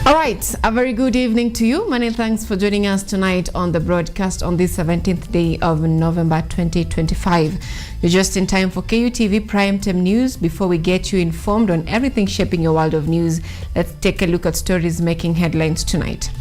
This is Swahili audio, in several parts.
All right, a very good evening to you. Many thanks for joining us tonight on the broadcast on this 17th day of November 2025. You're just in time for KUTV Primetime News. Before we get you informed on everything shaping your world of news, let's take a look at stories making headlines tonight.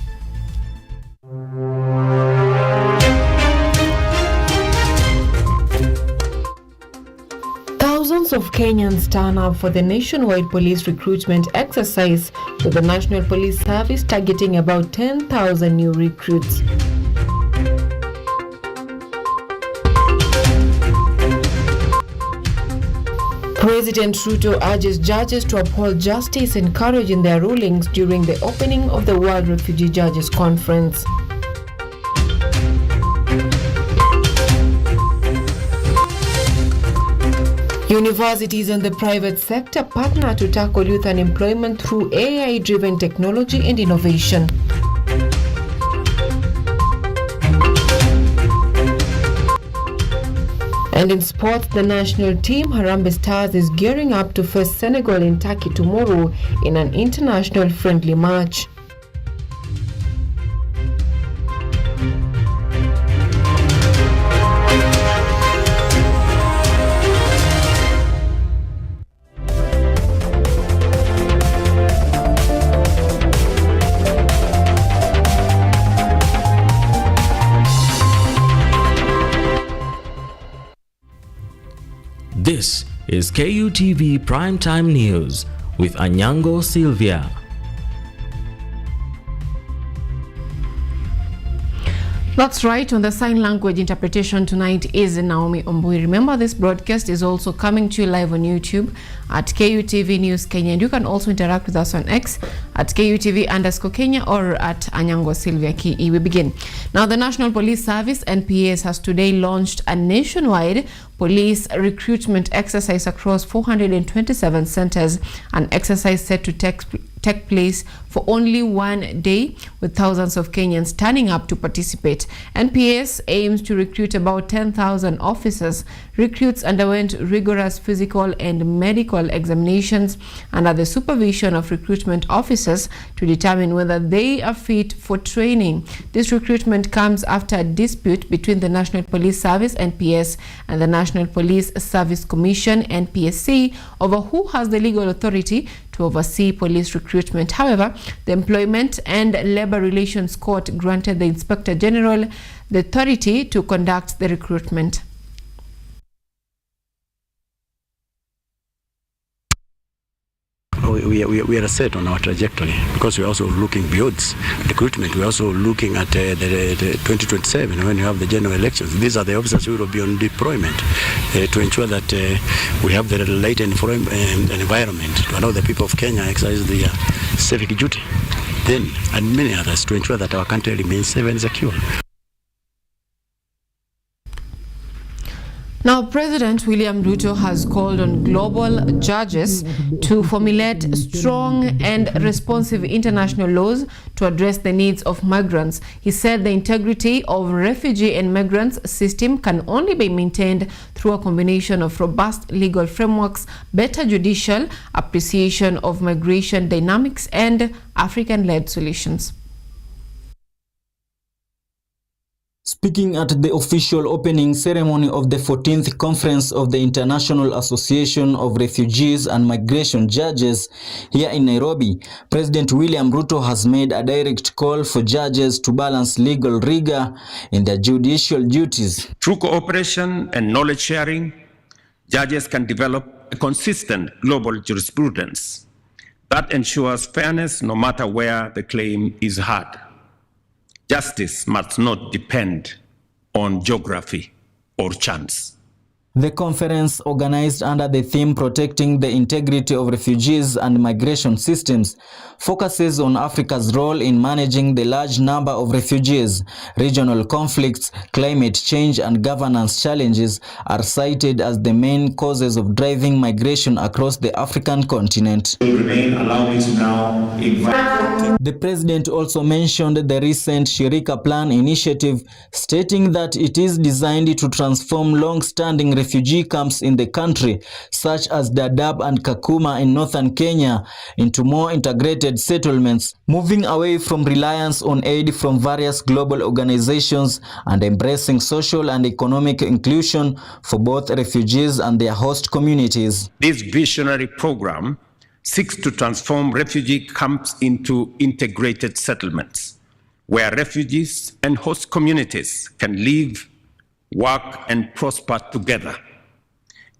Thousands of Kenyans turn up for the nationwide police recruitment exercise, with the National Police Service targeting about 10,000 new recruits. President Ruto urges judges to uphold justice and courage in their rulings during the opening of the World Refugee Judges Conference. Universities and the private sector partner to tackle youth unemployment through AI-driven technology and innovation. And in sports, the national team Harambee Stars is gearing up to face Senegal in Turkey tomorrow in an international friendly match. This is KUTV Primetime News with Anyango, Sylvia. That's right. On the sign language interpretation tonight is Naomi Ombui. Remember, this broadcast is also coming to you live on YouTube at KUTV News Kenya. And you can also interact with us on X at KUTV_Kenya or at Anyango Sylvia KE. We begin. Now, the National Police Service, NPS, has today launched a nationwide police recruitment exercise across 427 centers, an exercise set to take place for only one day, with thousands of Kenyans turning up to participate. NPS aims to recruit about 10,000 officers. Recruits underwent rigorous physical and medical examinations under the supervision of recruitment officers to determine whether they are fit for training. This recruitment comes after a dispute between the National Police Service, NPS, and the National Police Service Commission, NPSC, over who has the legal authority to oversee police recruitment. However, the Employment and Labor Relations Court granted the Inspector General the authority to conduct the recruitment. We are set on our trajectory because we're also looking beyond recruitment. We're also looking at the 2027 when you have the general elections. These are the officers who will be on deployment to ensure that we have the right environment to allow the people of Kenya exercise their civic duty. Then, and many others, to ensure that our country remains safe and secure. Now, President William Ruto has called on global judges to formulate strong and responsive international laws to address the needs of migrants. He said the integrity of refugee and migrants system can only be maintained through a combination of robust legal frameworks, better judicial appreciation of migration dynamics, and African-led solutions. Speaking at the official opening ceremony of the 14th Conference of the International Association of Refugees and Migration Judges here in Nairobi, President William Ruto has made a direct call for judges to balance legal rigor in their judicial duties. Through cooperation and knowledge sharing, judges can develop a consistent global jurisprudence that ensures fairness no matter where the claim is heard. Justice must not depend on geography or chance. The conference, organized under the theme Protecting the Integrity of Refugees and Migration Systems, focuses on Africa's role in managing the large number of refugees. Regional conflicts, climate change, and governance challenges are cited as the main causes of driving migration across the African continent. Allow me to now invite The president also mentioned the recent Shirika Plan initiative, stating that it is designed to transform long-standing refugee camps in the country, such as Dadaab and Kakuma in northern Kenya, into more integrated settlements, moving away from reliance on aid from various global organizations and embracing social and economic inclusion for both refugees and their host communities. This visionary program seeks to transform refugee camps into integrated settlements, where refugees and host communities can live, work, and prosper together.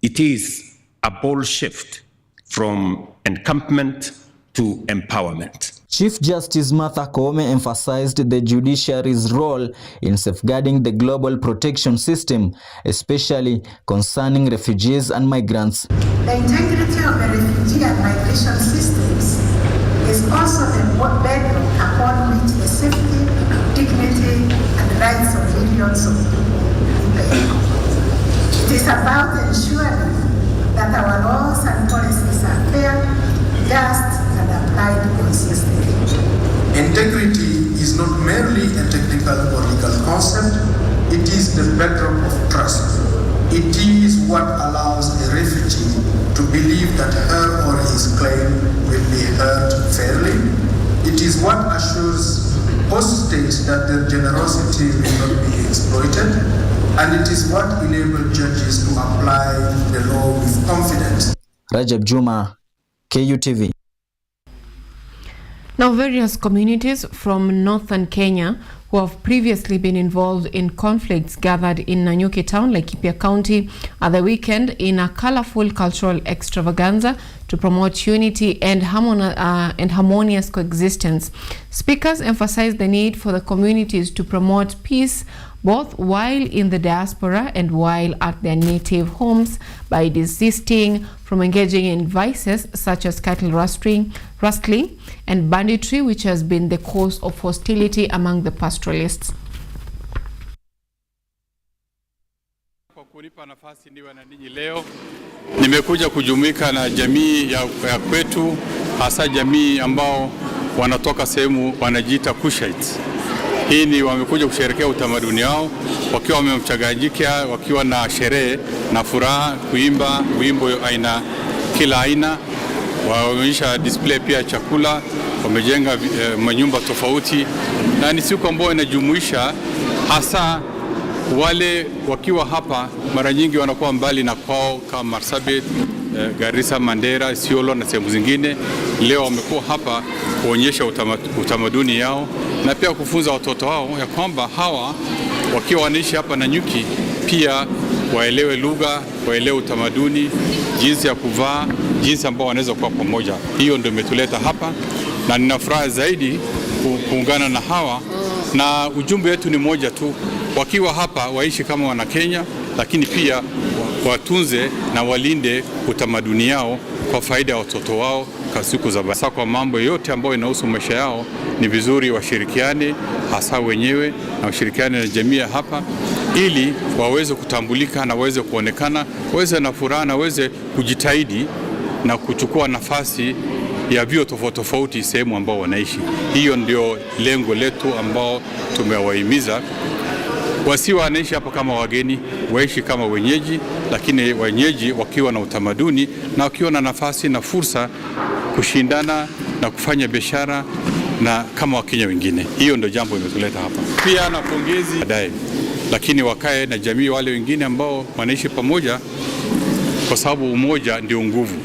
It is a bold shift from encampment to empowerment. Chief Justice Martha Koome emphasized the judiciary's role in safeguarding the global protection system, especially concerning refugees and migrants. The integrity of the refugee and migration systems is also the bedrock upon which the safety, dignity, and rights of millions of people depend. It is about ensuring that our laws and policies are fair, just, and applied consistently. Integrity is not merely a technical or legal concept, it is the bedrock of trust. It is what allows a refugee to believe that her or his claim will be heard fairly. It is what assures host states that their generosity will not be exploited. And it is what enables judges to apply the law with confidence. Rajab Juma, KUTV. Now, various communities from northern Kenya who have previously been involved in conflicts gathered in Nanyuki town, Laikipia County, at the weekend in a colorful cultural extravaganza to promote unity and harmonious coexistence. Speakers emphasized the need for the communities to promote peace both while in the diaspora and while at their native homes by desisting from engaging in vices such as cattle rustling and banditry, which has been the cause of hostility among the pastoralists. Kwa kunipa nafasi niwe na ninyi leo, nimekuja kujumuika na jamii ya kwetu, hasa jamii ambao wanatoka sehemu wanajiita Kushites. Hii ni wamekuja kusherehekea utamaduni wao wakiwa wamemchanganyika, wakiwa na sherehe na furaha, kuimba wimbo kila aina, wameonyesha display pia chakula, wamejenga manyumba tofauti, na ni siku ambayo inajumuisha hasa wale wakiwa hapa mara nyingi wanakuwa mbali na kwao kama Marsabit, Garissa, Mandera, Isiolo na sehemu zingine. Leo wamekuwa hapa kuonyesha utamaduni yao na pia kufunza watoto wao ya kwamba hawa wakiwa wanaishi hapa Nanyuki pia waelewe lugha, waelewe utamaduni, jinsi ya kuvaa, jinsi ambao wanaweza kuwa pamoja. Hiyo ndio imetuleta hapa na nina furaha zaidi kuungana na hawa, na ujumbe wetu ni moja tu, wakiwa hapa waishi kama wana Kenya, lakini pia watunze na walinde utamaduni yao kwa faida ya watoto wao kwa siku za baadaye. Kwa mambo yote ambayo inahusu maisha yao ni vizuri washirikiane, hasa wenyewe na washirikiane na jamii hapa, ili waweze kutambulika na waweze kuonekana, waweze na furaha na waweze kujitahidi na kuchukua nafasi ya vio tofauti sehemu ambao wanaishi. Hiyo ndio lengo letu ambao tumewahimiza. Wasiwa wanaishi hapa kama wageni, waishi kama wenyeji, lakini wenyeji wakiwa na utamaduni na wakiwa na nafasi na fursa kushindana na kufanya biashara na kama Wakenya wengine. Hiyo ndio jambo imetuleta hapa. Pia na pongezi baadaye, lakini wakae na jamii wale wengine ambao wanaishi pamoja, kwa sababu umoja ndio nguvu.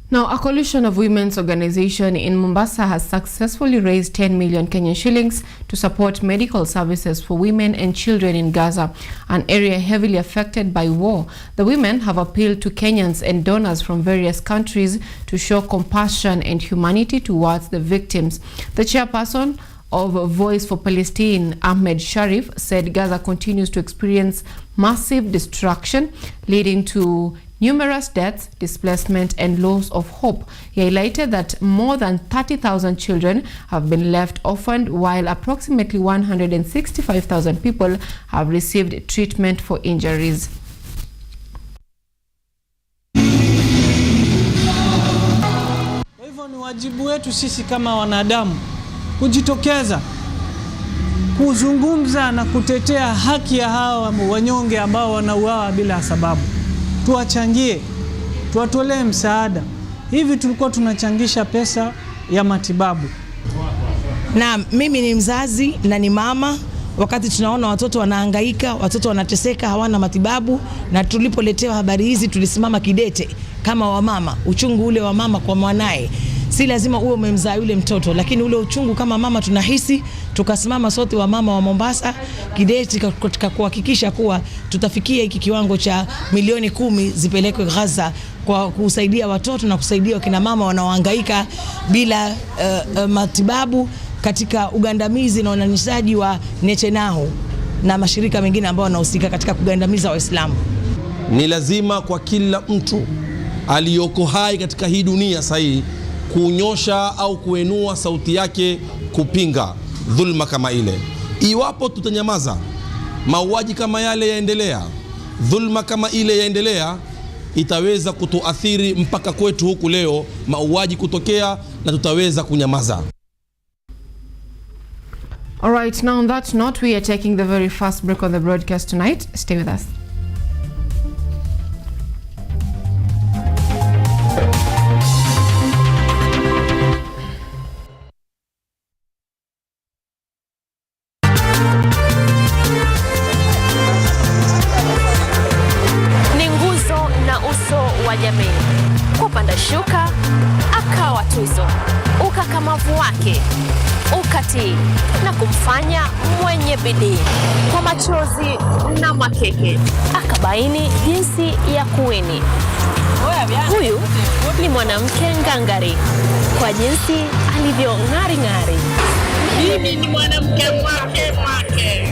Now, a coalition of women's organization in Mombasa has successfully raised 10 million Kenyan shillings to support medical services for women and children in Gaza, an area heavily affected by war. The women have appealed to Kenyans and donors from various countries to show compassion and humanity towards the victims. The chairperson of Voice for Palestine, Ahmed Sharif, said Gaza continues to experience massive destruction, leading to numerous deaths, displacement, and loss of hope. He highlighted that more than 30,000 children have been left orphaned, while approximately 165,000 people have received treatment for injuries. Hivyo ni wajibu wetu sisi kama wanadamu kujitokeza, kuzungumza na kutetea haki ya hawa wanyonge ambao wanauawa bila sababu. Tuwachangie, tuwatolee msaada. Hivi tulikuwa tunachangisha pesa ya matibabu. Na mimi ni mzazi na ni mama. Wakati tunaona watoto wanahangaika, watoto wanateseka, hawana matibabu, na tulipoletewa habari hizi tulisimama kidete kama wamama. Uchungu ule wa mama kwa mwanae, si lazima uwe umemzaa yule mtoto, lakini ule uchungu kama mama tunahisi, tukasimama sote wa mama wa Mombasa kidete katika kuhakikisha kuwa tutafikia hiki kiwango cha milioni 10 zipelekwe Gaza kwa kusaidia watoto na kusaidia wakina mama wanaohangaika bila matibabu katika ugandamizi na unyanyasaji wa Netanyahu na mashirika mengine ambao wanahusika katika kugandamiza Waislamu. Ni lazima kwa kila mtu aliyoko hai katika hii dunia sahihi kunyosha au kuenua sauti yake kupinga dhulma kama ile. Iwapo tutanyamaza, mauaji kama yale yaendelea, dhulma kama ile yaendelea, itaweza kutuathiri mpaka kwetu huku leo mauaji kutokea na tutaweza kunyamaza. All right, now on that note, we are taking the very first break on the broadcast tonight. Stay with us. Ni nguzo na uso wa jamii. Kupanda shuka, akawa tuzo. Ukakamavu wake, ukatii na kumfanya mwenye bidii. Kwa machozi na makeke, akabaini jinsi ya kuwini. Huyu ni mwanamke ngangari, kwa jinsi alivyo ng'ari. Mimi ni mwanamke mwake.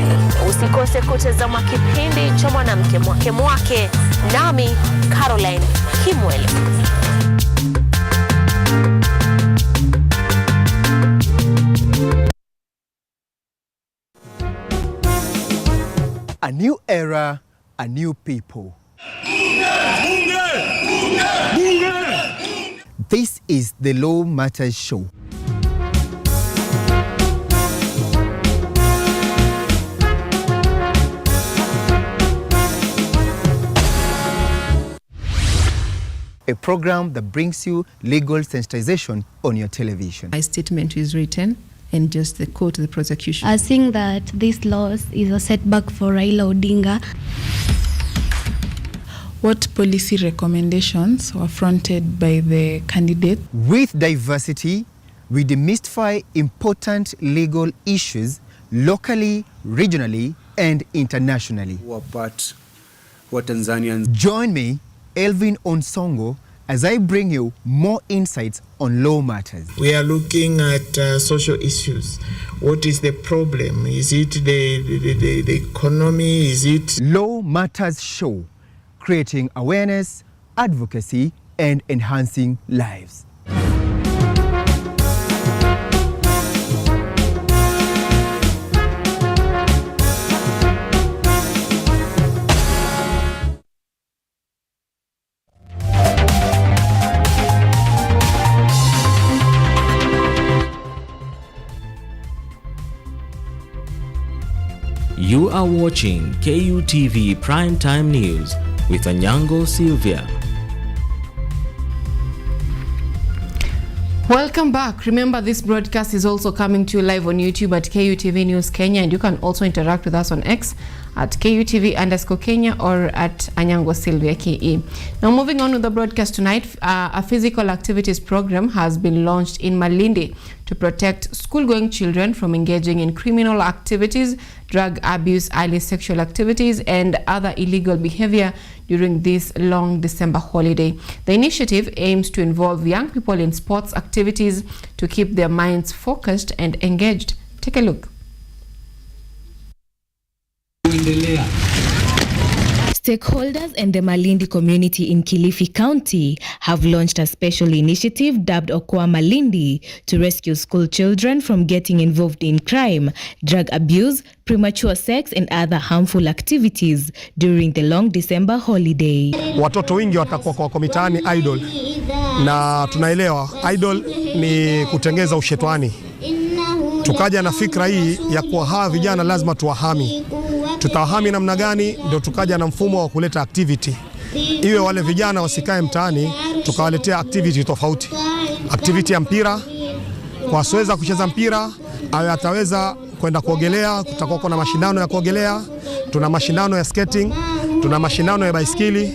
Usikose kutazama kipindi cha mwanamke mwake, nami Caroline Kimwele. A new era, a new people. This is the Law Matters Show. A program that brings you legal sensitization on your television. My statement is written and just the quote to the prosecution. I think that this loss is a setback for Raila Odinga. What policy recommendations were fronted by the candidate? With diversity, we demystify important legal issues locally, regionally, and internationally. What Tanzanians. Join me, Elvin Onsongo, as I bring you more insights on law matters. We are looking at social issues. What is the problem? Is it the economy? Is it... Law Matters Show, creating awareness, advocacy, and enhancing lives. You are watching KUTV Primetime News with Anyango, Sylvia. Welcome back. Remember, this broadcast is also coming to you live on YouTube at KUTV News Kenya, and you can also interact with us on X at KUTV_Kenya or at Anyango Sylvia KE. Now, moving on with the broadcast tonight, a physical activities program has been launched in Malindi to protect school-going children from engaging in criminal activities, drug abuse, early sexual activities, and other illegal behavior during this long December holiday. The initiative aims to involve young people in sports activities to keep their minds focused and engaged. Take a look. Stakeholders and the Malindi community in Kilifi County have launched a special initiative dubbed Okoa Malindi to rescue school children from getting involved in crime, drug abuse, premature sex and other harmful activities during the long December holiday. Watoto wengi watakuwa kwa mitaani idol, na tunaelewa idol ni kutengeza ushetwani. Tukaja na fikra hii ya kuwa hawa vijana lazima tuwahami. Tutawahami namna gani? Ndio tukaja na mfumo wa kuleta activity. Iwe wale vijana wasikae mtaani, tukawaletea activity tofauti. Activity ya mpira, kwa asiweza kucheza mpira, au ataweza kwenda kuogelea, kutakuwa kuna mashindano ya kuogelea, tuna mashindano ya skating, tuna mashindano ya baiskeli.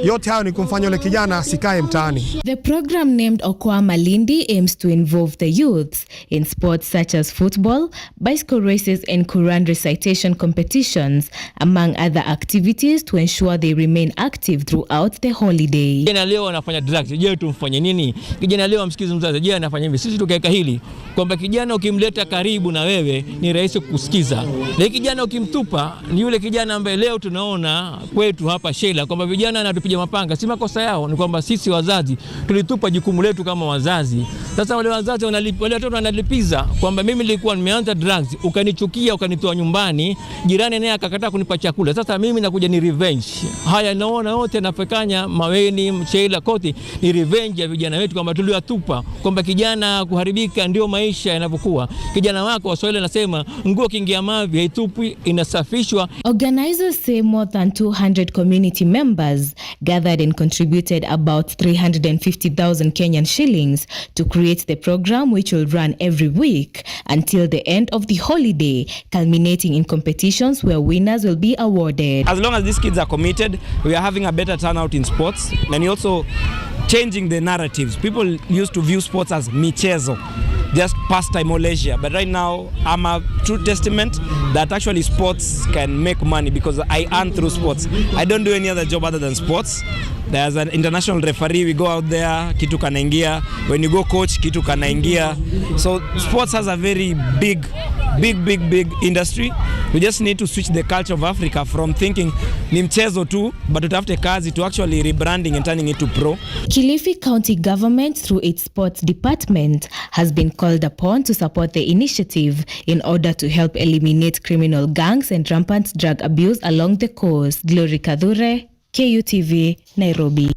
Yote hayo ni kumfanya yule kijana asikae mtaani. The program named Okoa Malindi aims to involve the youths in sports such as football, bicycle races and Quran recitation competitions, among other activities to ensure they remain active throughout the holiday. Kijana leo anafanya drugs, je, tumfanye nini? Kijana leo amsikize mzazi, je, anafanya hivi? Sisi tukaweka hili kwamba kijana ukimleta karibu na wewe ni rahisi kukusikiza. Na kijana ukimtupa ni yule kijana ambaye leo tunaona kwetu hapa Sheila kwamba vijana anatupiga mapanga. Si makosa yao, ni kwamba sisi wazazi tulitupa jukumu letu kama wazazi. Sasa wale wazazi wale watoto wanalipiza kwamba mimi nilikuwa nimeanza drugs, ukanichukia, ukanitoa nyumbani, jirani naye akakataa kunipa chakula. Sasa mimi nakuja ni revenge. Haya naona yote nafekanya Maweni, Sheila kote ni revenge ya vijana wetu kwamba tuliwatupa, kwamba kijana kuharibika ndio maisha yanavyokuwa. Kijana wako Waswahili anasema nguo kiingia mavi haitupwi, inasafishwa. Organizers say more than 200 community members gathered and contributed about 350,000 Kenyan shillings to create the program, which will run every week until the end of the holiday, culminating in competitions where winners will be awarded. As long as these kids are committed, we are having a better turnout in sports, and also changing the narratives. People used to view sports as michezo, just pastime or leisure, but right now I'm a true testament that actually sports can make money because I earn through sports. I don't do any other job other than sports. There's an international referee, we go out there, kitu kanaingia. When you go coach, kitu kanaingia. So sports has a very big industry. We just need to switch the culture of Africa from thinking ni mchezo tu, but tutafute kazi to actually rebranding and turning it to pro. Kilifi County Government through its sports department has been called upon to support the initiative in order to help eliminate criminal gangs and rampant drug abuse along the coast. Glory Kadhure, KUTV, Nairobi.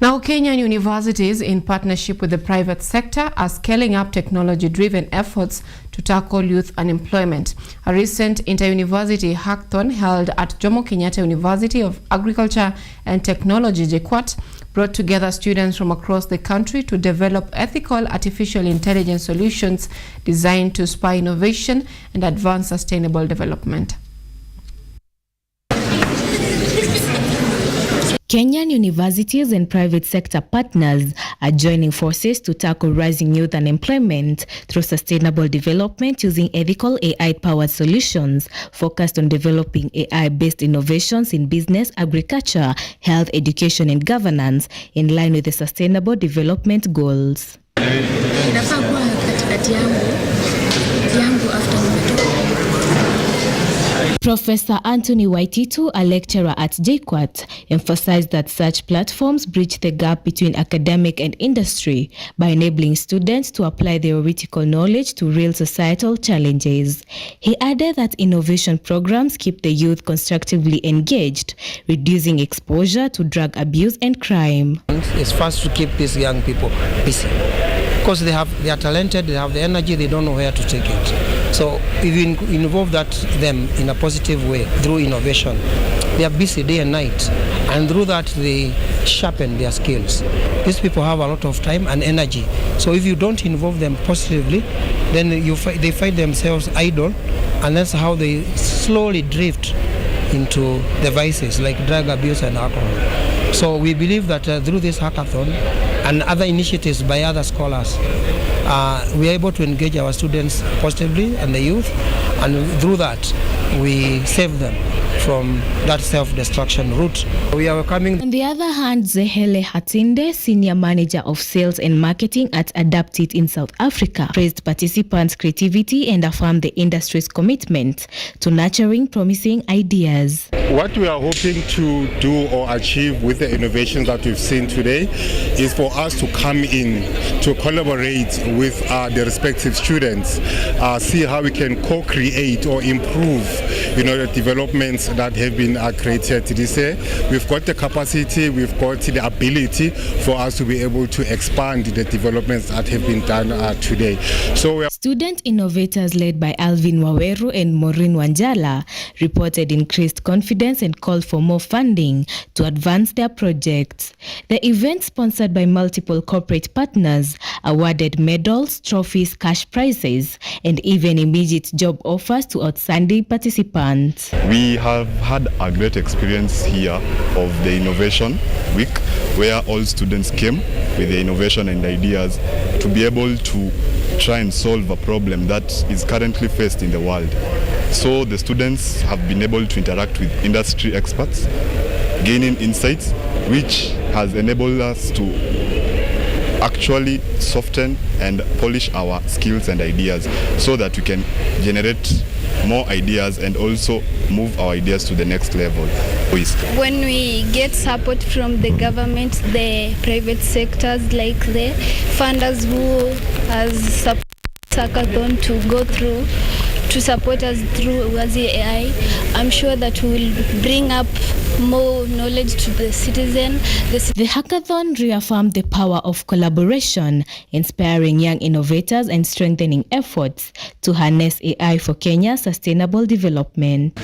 Now, Kenyan universities, in partnership with the private sector, are scaling up technology-driven efforts to tackle youth unemployment. A recent inter-university hackathon held at Jomo Kenyatta University of Agriculture and Technology, JKUAT, brought together students from across the country to develop ethical artificial intelligence solutions designed to spur innovation and advance sustainable development. Kenyan universities and private sector partners are joining forces to tackle rising youth unemployment through sustainable development using ethical AI-powered solutions focused on developing AI-based innovations in business, agriculture, health, education, and governance in line with the Sustainable Development Goals. Professor Anthony Waititu, a lecturer at JKUAT, emphasized that such platforms bridge the gap between academic and industry by enabling students to apply theoretical knowledge to real societal challenges. He added that innovation programs keep the youth constructively engaged, reducing exposure to drug abuse and crime. It's first to keep these young people busy because they are talented, they have the energy, they don't know where to take it. So if you involve them in a positive way through innovation, they are busy day and night, and through that they sharpen their skills. These people have a lot of time and energy. So if you don't involve them positively, then they find themselves idle, and that's how they slowly drift into the vices like drug abuse and alcohol. So we believe that through this hackathon and other initiatives by other scholars, we are able to engage our students positively and the youth, and through that we save them from that self-destruction route. We are coming. On the other hand, Zehele Hatinde, Senior Manager of Sales and Marketing at Adapt It in South Africa, praised participants' creativity and affirmed the industry's commitment to nurturing promising ideas. What we are hoping to do or achieve with the innovations that we've seen today is for us to come in to collaborate with the respective students, see how we can co-create or improve, the developments that have been created this year. We've got the capacity, we've got the ability for us to be able to expand the developments that have been done today. So student innovators led by Alvin Waweru and Maureen Wanjala reported increased confidence and called for more funding to advance their projects. The event, sponsored by multiple corporate partners, awarded medals, trophies, cash prizes, and even immediate job offers to outstanding participants. We have had a great experience here of the Innovation Week, where all students came with the innovation and ideas to be able to try and solve a problem that is currently faced in the world. So the students have been able to interact with industry experts, gaining insights, which has enabled us to actually soften and polish our skills and ideas so that we can generate more ideas and also move our ideas to the next level. When we get support from the government, the private sectors like the funders who has supported hackathon to go through to support us through Wazi AI, I'm sure that we will bring up more knowledge to the citizen. The hackathon reaffirmed the power of collaboration, inspiring young innovators and strengthening efforts to harness AI for Kenya's sustainable development.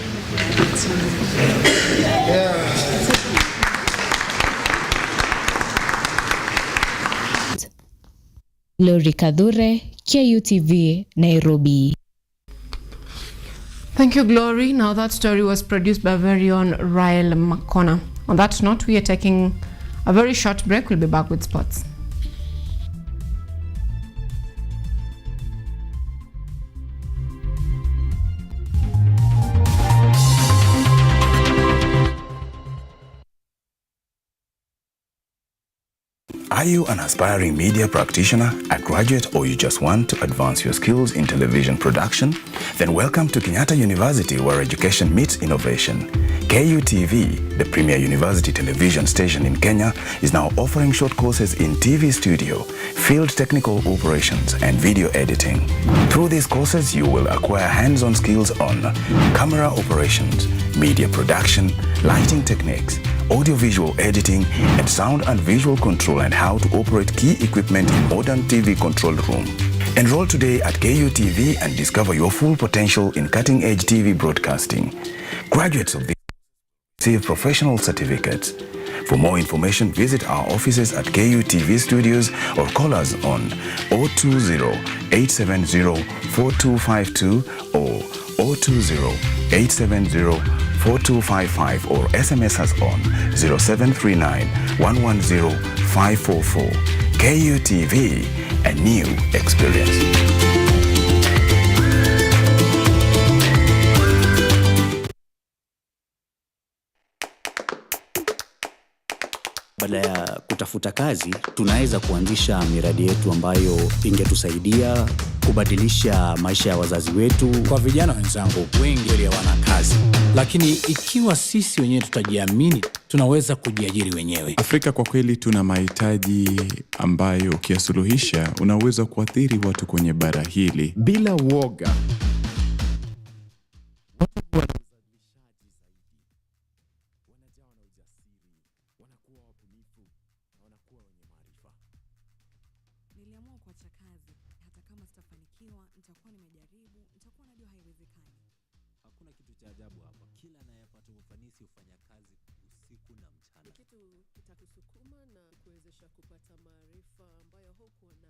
Lori Kadhure, KUTV, Nairobi. Thank you, Glory. Now that story was produced by very own Rael Makona. On that note, we are taking a very short break. We'll be back with sports. Are you an aspiring media practitioner, a graduate, or you just want to advance your skills in television production? Then welcome to Kenyatta University, where education meets innovation. KUTV, the premier university television station in Kenya, is now offering short courses in TV studio, field technical operations, and video editing. Through these courses, you will acquire hands-on skills on camera operations, media production, lighting techniques, audiovisual editing, and sound and visual control, and how to operate key equipment in modern TV control room. Enroll today at KUTV and discover your full potential in cutting-edge TV broadcasting. Graduates of this receive professional certificates. For more information, visit our offices at KUTV Studios or call us on 020-870-4252 or 020-870-4255 or SMS us on 0739-110-544. KUTV, a new experience. Badala ya kutafuta kazi, tunaweza kuanzisha miradi yetu ambayo ingetusaidia kubadilisha maisha ya wazazi wetu. Kwa vijana wenzangu, wengi hawana kazi, lakini ikiwa sisi wenyewe tutajiamini, tunaweza kujiajiri wenyewe. Afrika kwa kweli tuna mahitaji ambayo ukiyasuluhisha unaweza kuathiri watu kwenye bara hili bila uoga.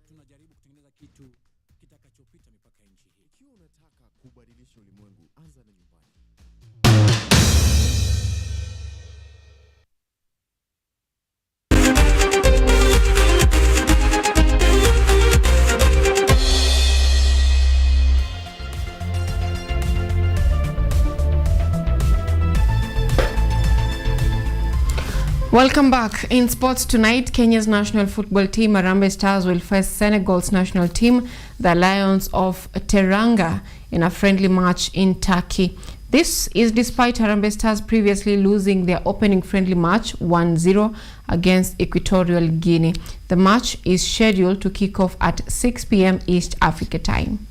Tunajaribu kutengeneza kitu kitakachopita mipaka ya nchi hii. Ikiwa unataka kubadilisha ulimwengu, anza na nyumbani. Welcome back. In sports tonight, Kenya's national football team, Harambee Stars, will face Senegal's national team, the Lions of Teranga, in a friendly match in Turkey. This is despite Harambee Stars previously losing their opening friendly match 1-0 against Equatorial Guinea. The match is scheduled to kick off at 6 p.m. East Africa time.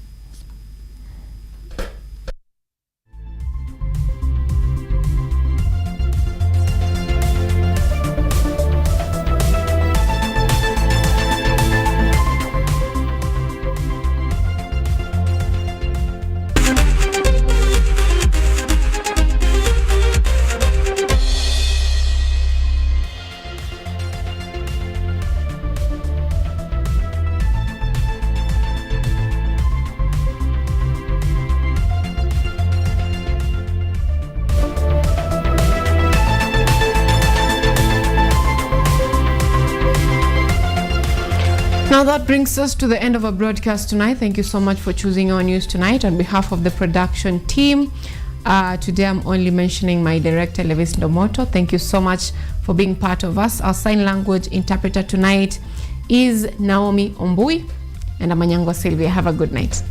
Now that brings us to the end of our broadcast tonight. Thank you so much for choosing our news tonight. On behalf of the production team, today I'm only mentioning my director, Levis Ndomoto. Thank you so much for being part of us. Our sign language interpreter tonight is Naomi Ombui, and I'm Anyango Sylvia. Have a good night.